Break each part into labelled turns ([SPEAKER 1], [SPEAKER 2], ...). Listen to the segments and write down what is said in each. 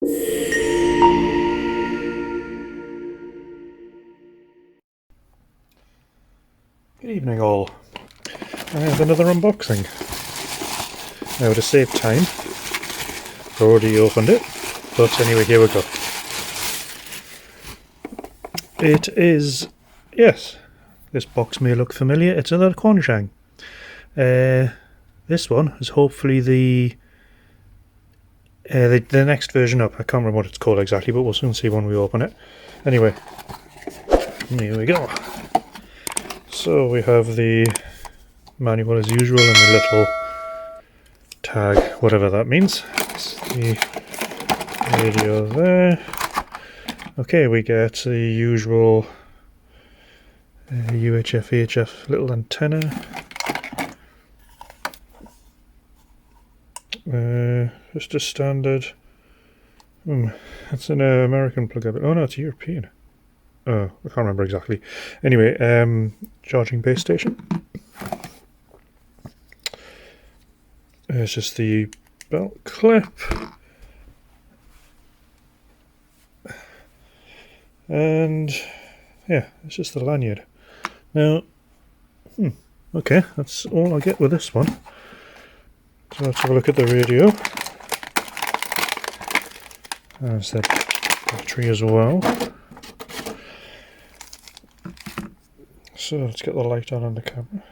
[SPEAKER 1] Good evening all. I have another unboxing. Now to save time, I've already opened it, but anyway, here we go. It is, yes, this box may look familiar, it's another Quansheng. This one is hopefully the next version up. I can't remember what it's called exactly, but we'll soon see when we open it. Anyway, here we go. So we have the manual as usual and the little tag, whatever that means. It's the radio there. Okay, we get the usual UHF, VHF little antenna. Just a standard. It's an American plug. Oh no, it's European. Oh, I can't remember exactly. Anyway, charging base station. It's just the belt clip. And yeah, it's just the lanyard. Now, okay, that's all I get with this one. So let's have a look at the radio. There's the battery as well. So let's get the light on the camera.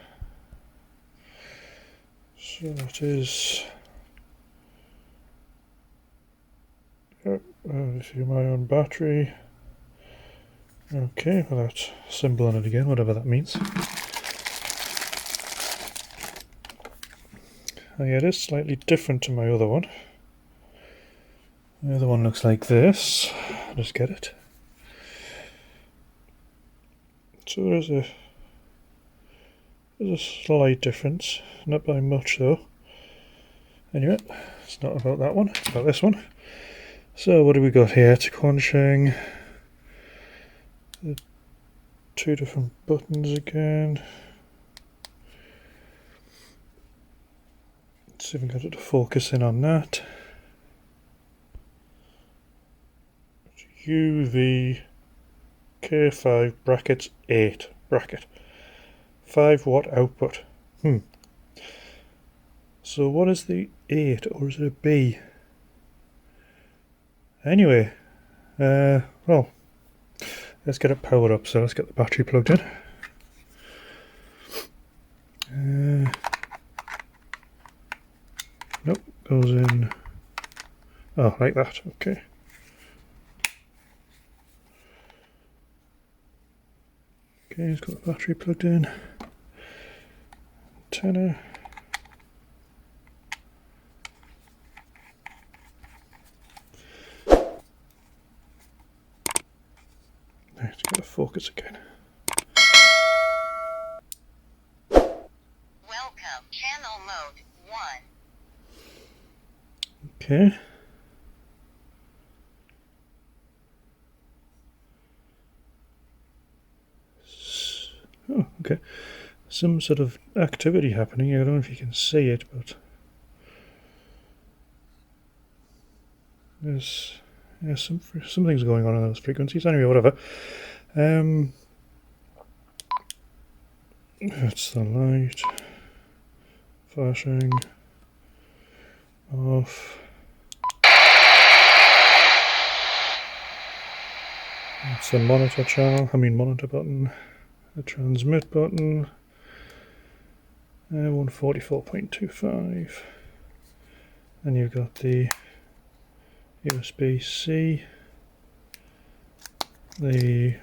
[SPEAKER 1] So it is lithium-ion battery. Okay, well that symbol on it again, whatever that means. Oh yeah, it is slightly different to my other one. The other one looks like this. Just get it. So there's a slight difference, not by much though. Anyway, it's not about that one, it's about this one. So what do we got here? It's Quansheng. Two different buttons again. Let's see if we can get it to focus in on that. UV K5 brackets 8 bracket. 5 watt output. So what is the 8, or is it a B? Anyway, well, let's get it powered up. So let's get the battery plugged in. Nope, goes in. Oh, like that. Okay. Okay, it's got the battery plugged in. Antenna. Let's get the focus again.
[SPEAKER 2] Welcome, channel mode 1.
[SPEAKER 1] Okay. Oh, okay. Some sort of activity happening. I don't know if you can see it, but there's something's going on in those frequencies. Anyway, whatever. That's the light. Flashing. Off. That's the monitor channel. Monitor button. The transmit button. 144.25. And you've got the USB-C. The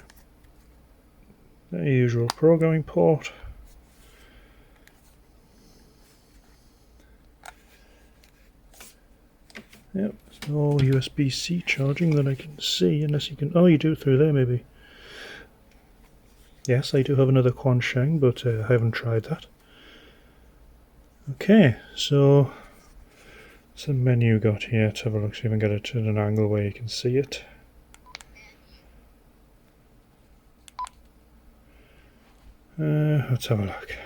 [SPEAKER 1] usual programming port. Yep, there's no USB-C charging that I can see, unless you can. Oh, you do it through there, maybe. Yes, I do have another Quansheng, but I haven't tried that. Okay, so what's the menu got here? Let's have a look, see if I can get it at an angle where you can see it. Let's have a look.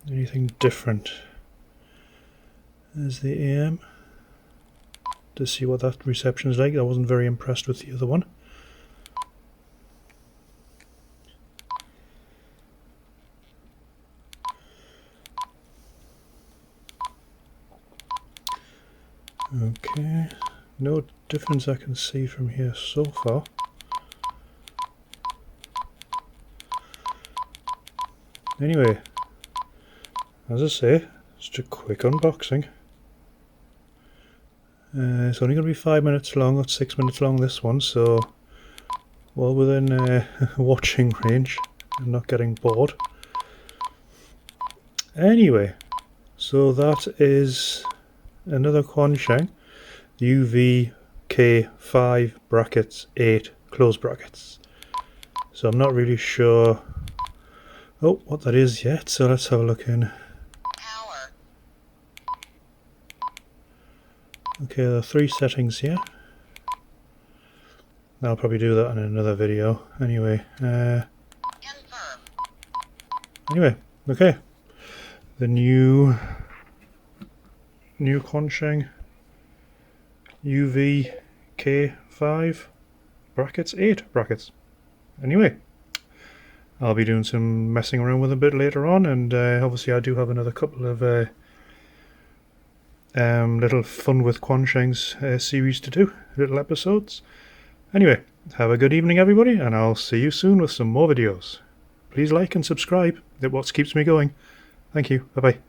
[SPEAKER 1] Anything different? There's the AM. to see what that reception is like. I wasn't very impressed with the other one. Okay, no difference I can see from here so far. Anyway, as I say, just a quick unboxing. It's only going to be 5 minutes long, not 6 minutes long this one, so well within watching range and not getting bored. Anyway, so that is another Quansheng UV K5 brackets 8 close brackets. So I'm not really sure what that is yet, so let's have a look in.
[SPEAKER 2] Power.
[SPEAKER 1] Okay, there are 3 settings here. I'll probably do that in another video. Anyway,
[SPEAKER 2] Confirm.
[SPEAKER 1] anyway, okay. The new Quansheng UV K5 brackets 8 brackets. Anyway, I'll be doing some messing around with a bit later on, and obviously I do have another couple of little fun with Quanshengs series to do, little episodes. Anyway, have a good evening everybody, and I'll see you soon with some more videos. Please like and subscribe, that's what keeps me going. Thank you, bye bye.